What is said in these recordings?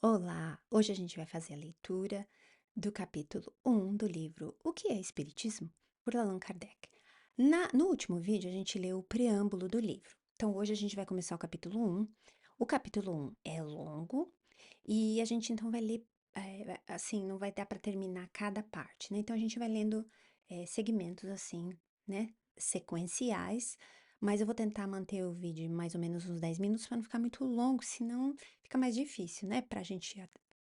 Olá! Hoje a gente vai fazer a leitura do capítulo 1 do livro O que é Espiritismo? Por Allan Kardec. No último vídeo, a gente leu o preâmbulo do livro. Então, hoje a gente vai começar o capítulo 1. O capítulo 1 é longo e a gente então vai ler, assim, não vai dar para terminar cada parte, né? Então, a gente vai lendo segmentos assim, né? Sequenciais, mas eu vou tentar manter o vídeo mais ou menos uns 10 minutos para não ficar muito longo, senão fica mais difícil, né, para a gente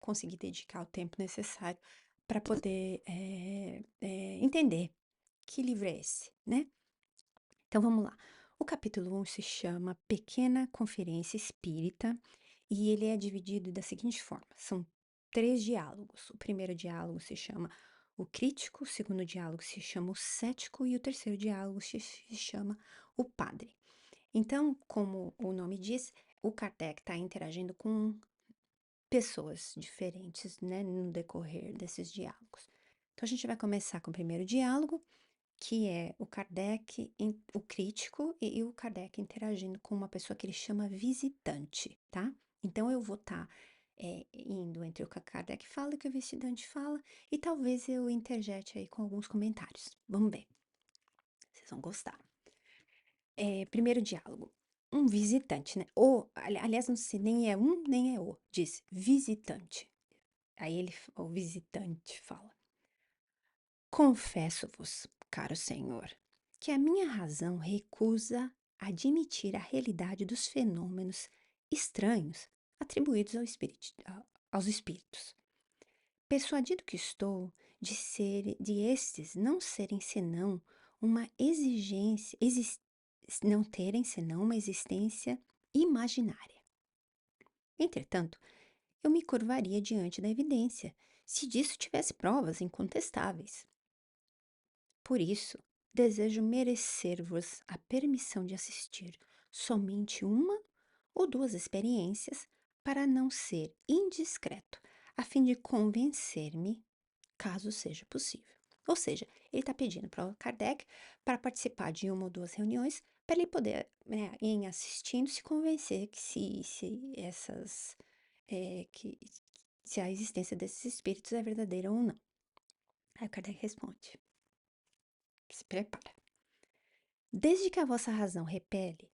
conseguir dedicar o tempo necessário para poder entender que livro é esse, né? Então vamos lá. O capítulo 1 se chama Pequena Conferência Espírita e ele é dividido da seguinte forma: são três diálogos. O primeiro diálogo se chama o crítico, o segundo diálogo se chama o cético e o terceiro diálogo se chama o padre. Então, como o nome diz, o Kardec está interagindo com pessoas diferentes, né, no decorrer desses diálogos. Então, a gente vai começar com o primeiro diálogo, que é o Kardec, o crítico, e o Kardec interagindo com uma pessoa que ele chama visitante, tá? Então, eu vou estar indo entre o que a Kardec fala e o que o visitante fala, e talvez eu interjete aí com alguns comentários. Vamos ver, vocês vão gostar. Primeiro diálogo. Um visitante, né? Aliás, não sei, nem é um, nem é o. Diz visitante. Aí o visitante fala: Confesso-vos, caro senhor, que a minha razão recusa admitir a realidade dos fenômenos estranhos atribuídos aos espíritos. Persuadido que estou de estes não serem senão uma não terem senão uma existência imaginária. Entretanto, eu me curvaria diante da evidência, se disso tivesse provas incontestáveis. Por isso, desejo merecer-vos a permissão de assistir somente uma ou duas experiências para não ser indiscreto, a fim de convencer-me, caso seja possível. Ou seja, ele está pedindo para o Kardec para participar de uma ou duas reuniões para ele poder, né, em assistindo, se convencer que se essas que se a existência desses espíritos é verdadeira ou não. Aí o Kardec responde: se prepara. Desde que a vossa razão repele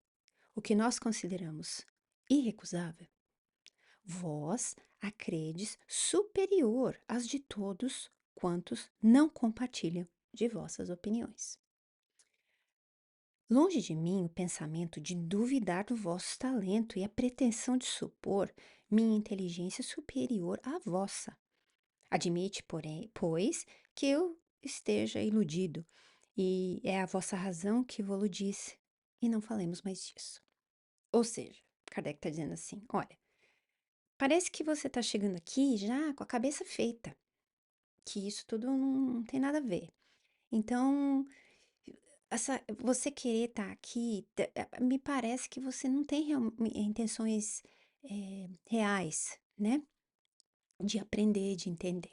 o que nós consideramos irrecusável, vós a credes superior às de todos quantos não compartilham de vossas opiniões. Longe de mim o pensamento de duvidar do vosso talento e a pretensão de supor minha inteligência superior à vossa. Admite, porém, pois, que eu esteja iludido, e é a vossa razão que vô-lo disse, e não falemos mais disso. Ou seja, Kardec está dizendo assim: olha, parece que você está chegando aqui já com a cabeça feita, que isso tudo não tem nada a ver. Então, você querer estar aqui, me parece que você não tem intenções reais, né? De aprender, de entender.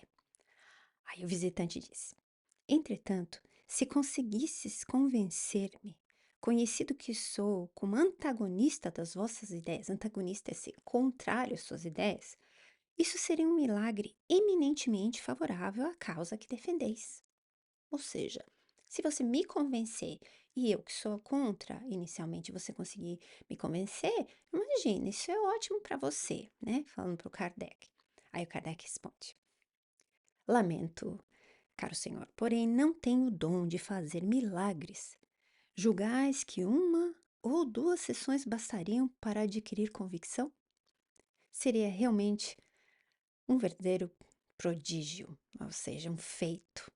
Aí o visitante disse: Entretanto, se conseguisses convencer-me, conhecido que sou como antagonista das vossas ideias, antagonista é ser contrário às suas ideias, isso seria um milagre eminentemente favorável à causa que defendeis. Ou seja, se você me convencer e eu que sou contra, inicialmente você conseguir me convencer, imagina, isso é ótimo para você, né? Falando para o Kardec. Aí o Kardec responde: Lamento, caro senhor, porém não tenho o dom de fazer milagres. Julgais que uma ou duas sessões bastariam para adquirir convicção? Seria realmente um verdadeiro prodígio, ou seja, um feito.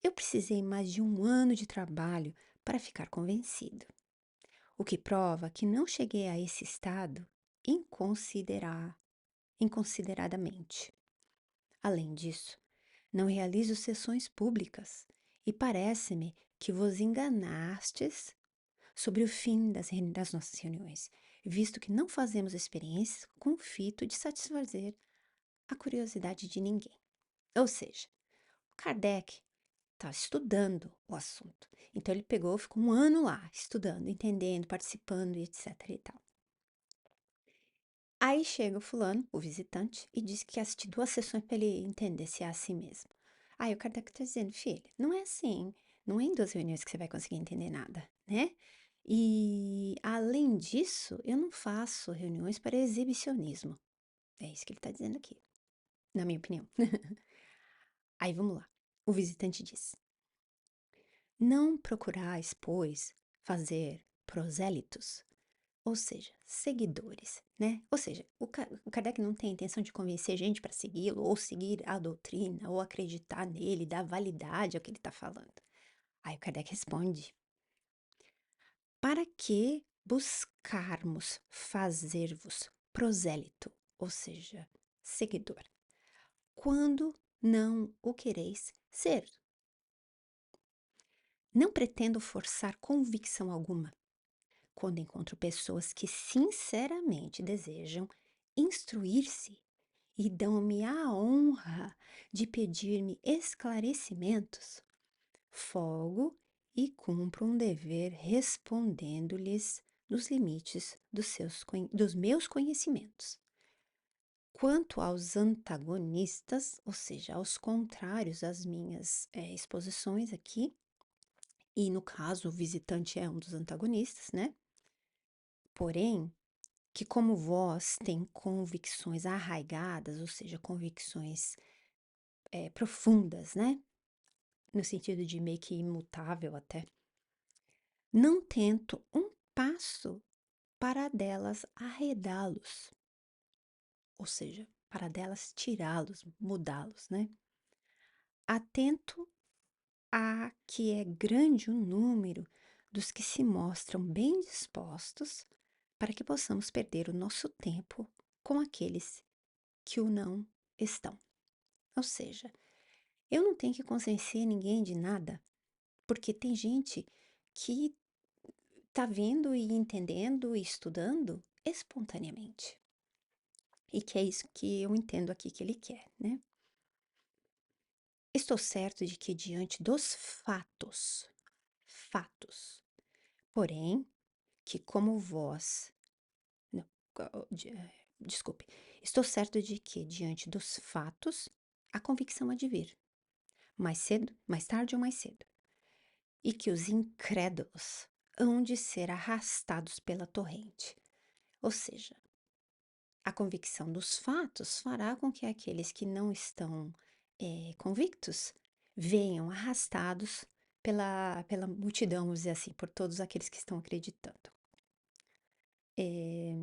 Eu precisei mais de um ano de trabalho para ficar convencido, o que prova que não cheguei a esse estado inconsideradamente. Além disso, não realizo sessões públicas e parece-me que vos enganastes sobre o fim das nossas reuniões, visto que não fazemos experiências com o fito de satisfazer a curiosidade de ninguém. Ou seja, o Kardec está estudando o assunto. Então ele pegou, ficou um ano lá, estudando, entendendo, participando e etc e tal. Aí chega o fulano, o visitante, e diz que quer assistir 2 sessões para ele entender se é assim mesmo. Aí o Kardec tá dizendo: "Filha, não é assim, não é em 2 reuniões que você vai conseguir entender nada, né. E além disso, eu não faço reuniões para exibicionismo". É isso que ele tá dizendo aqui, na minha opinião. Aí vamos lá, o visitante diz: "Não procurais, pois, fazer prosélitos, ou seja, seguidores, né? Ou seja, o Kardec não tem a intenção de convencer gente para segui-lo, ou seguir a doutrina, ou acreditar nele, dar validade ao que ele está falando. Aí o Kardec responde: para que buscarmos fazer-vos prosélito, ou seja, seguidor, quando não o quereis ser? Não pretendo forçar convicção alguma quando encontro pessoas que sinceramente desejam instruir-se e dão-me a honra de pedir-me esclarecimentos, folgo e cumpro um dever respondendo-lhes nos limites dos meus conhecimentos. Quanto aos antagonistas, ou seja, aos contrários às minhas exposições aqui, e no caso o visitante é um dos antagonistas, né? Porém, que como vós tem convicções arraigadas, ou seja, convicções profundas, né? No sentido de meio que imutável até, não tento um passo para delas arredá-los, ou seja, para delas tirá-los, mudá-los, né? Atento a que é grande o número dos que se mostram bem dispostos para que possamos perder o nosso tempo com aqueles que o não estão. Ou seja, eu não tenho que convencer ninguém de nada, porque tem gente que tá vendo e entendendo e estudando espontaneamente. E que é isso que eu entendo aqui que ele quer, né? Estou certo de que diante dos fatos, porém, que como vós, não, desculpe, estou certo de que diante dos fatos, a convicção há de vir, mais cedo, mais tarde ou mais cedo, e que os incrédulos hão de ser arrastados pela torrente. Ou seja, a convicção dos fatos fará com que aqueles que não estão convictos venham arrastados pela multidão, vamos dizer assim, por todos aqueles que estão acreditando. Eh,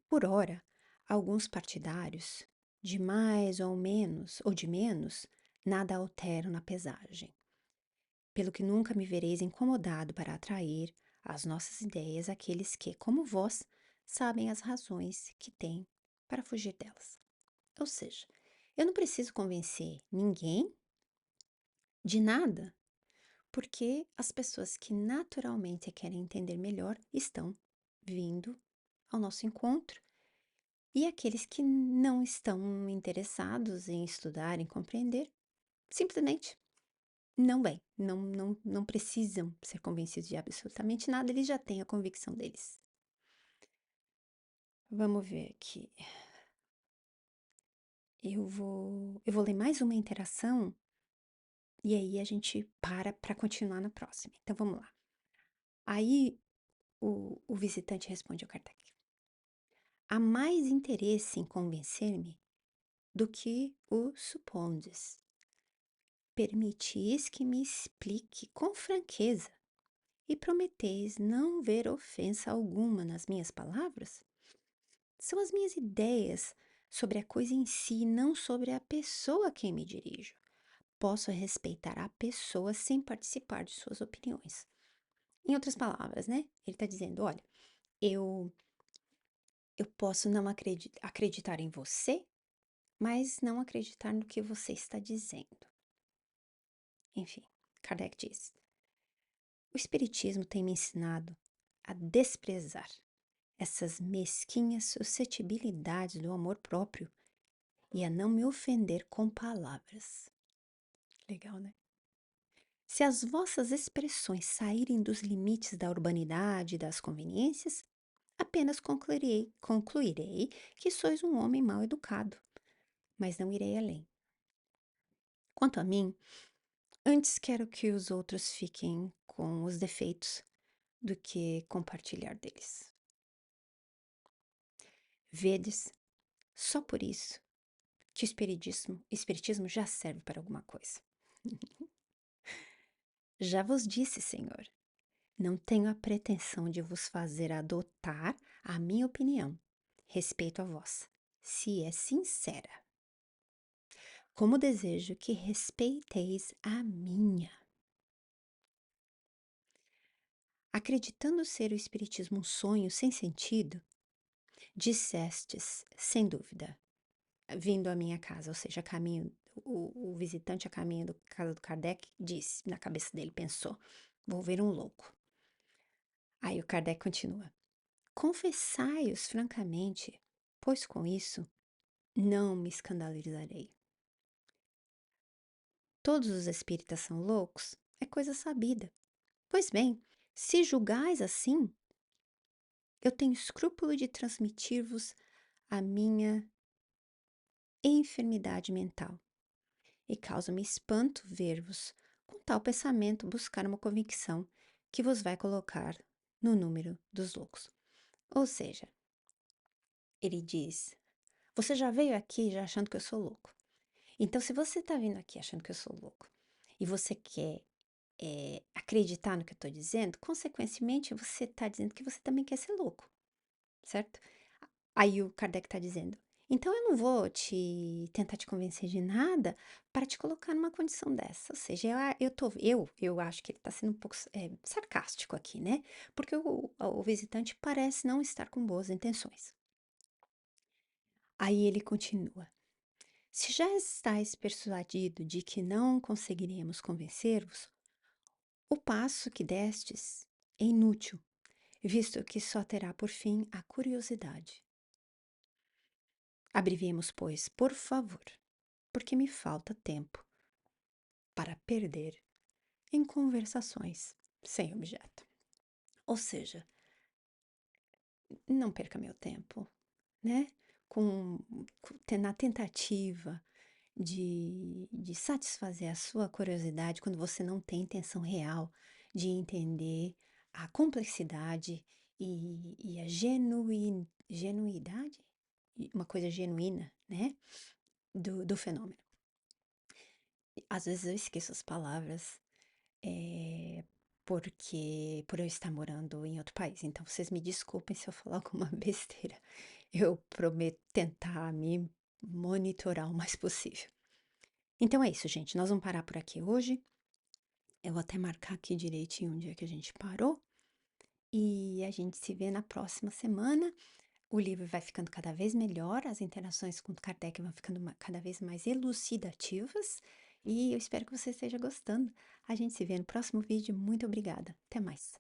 por ora, alguns partidários, de mais ou de menos, nada alteram na pesagem, pelo que nunca me vereis incomodado para atrair às nossas ideias aqueles que, como vós, sabem as razões que têm para fugir delas. Ou seja, eu não preciso convencer ninguém de nada, porque as pessoas que naturalmente querem entender melhor estão vindo ao nosso encontro, e aqueles que não estão interessados em estudar, em compreender, simplesmente não vêm, não precisam ser convencidos de absolutamente nada, eles já têm a convicção deles. Vamos ver aqui. Eu vou ler mais uma interação e aí a gente para continuar na próxima. Então vamos lá. Aí o visitante responde ao Kardec: há mais interesse em convencer-me do que o supondes. Permitis que me explique com franqueza e prometeis não ver ofensa alguma nas minhas palavras? São as minhas ideias sobre a coisa em si, não sobre a pessoa a quem me dirijo. Posso respeitar a pessoa sem participar de suas opiniões. Em outras palavras, né? Ele está dizendo: olha, eu, eu posso não acreditar em você, mas não acreditar no que você está dizendo. Enfim, Kardec diz: o Espiritismo tem me ensinado a desprezar essas mesquinhas suscetibilidades do amor próprio e a não me ofender com palavras. Legal, né? Se as vossas expressões saírem dos limites da urbanidade e das conveniências, Apenas concluirei que sois um homem mal educado, mas não irei além. Quanto a mim, antes quero que os outros fiquem com os defeitos do que compartilhar deles. Vedes, só por isso que o espiritismo já serve para alguma coisa. Já vos disse, Senhor, não tenho a pretensão de vos fazer adotar a minha opinião, respeito a vossa, se é sincera, como desejo que respeiteis a minha. Acreditando ser o espiritismo um sonho sem sentido, dissestes, sem dúvida, vindo à minha casa, ou seja, a caminho, o visitante a caminho da casa do Kardec disse, na cabeça dele pensou, vou ver um louco. Aí o Kardec continua, confessai-os francamente, pois com isso não me escandalizarei. Todos os espíritas são loucos? É coisa sabida. Pois bem, se julgais assim, eu tenho escrúpulo de transmitir-vos a minha enfermidade mental, e causa-me espanto ver-vos com tal pensamento buscar uma convicção que vos vai colocar no número dos loucos. Ou seja, ele diz: você já veio aqui já achando que eu sou louco. Então, se você está vindo aqui achando que eu sou louco e você quer acreditar no que eu estou dizendo, consequentemente você está dizendo que você também quer ser louco, certo? Aí o Kardec está dizendo, então eu não vou te tentar te convencer de nada para te colocar numa condição dessa. Ou seja, eu acho que ele está sendo um pouco sarcástico aqui, né? Porque o visitante parece não estar com boas intenções. Aí ele continua. Se já estáis persuadido de que não conseguiremos convencer-vos, o passo que destes é inútil, visto que só terá por fim a curiosidade. Abrevemos, pois, por favor, porque me falta tempo para perder em conversações sem objeto. Ou seja, não perca meu tempo, né? Na tentativa de satisfazer a sua curiosidade quando você não tem intenção real de entender a complexidade e a genuidade, uma coisa genuína, né? Do fenômeno. Às vezes eu esqueço as palavras, eh, porque por eu estar morando em outro país. Então vocês me desculpem se eu falar alguma besteira. Eu prometo tentar me monitorar o mais possível. Então é isso, gente. Nós vamos parar por aqui hoje. Eu vou até marcar aqui direitinho onde é que a gente parou. E a gente se vê na próxima semana. O livro vai ficando cada vez melhor, as interações com Kardec vão ficando cada vez mais elucidativas. E eu espero que você esteja gostando. A gente se vê no próximo vídeo. Muito obrigada. Até mais.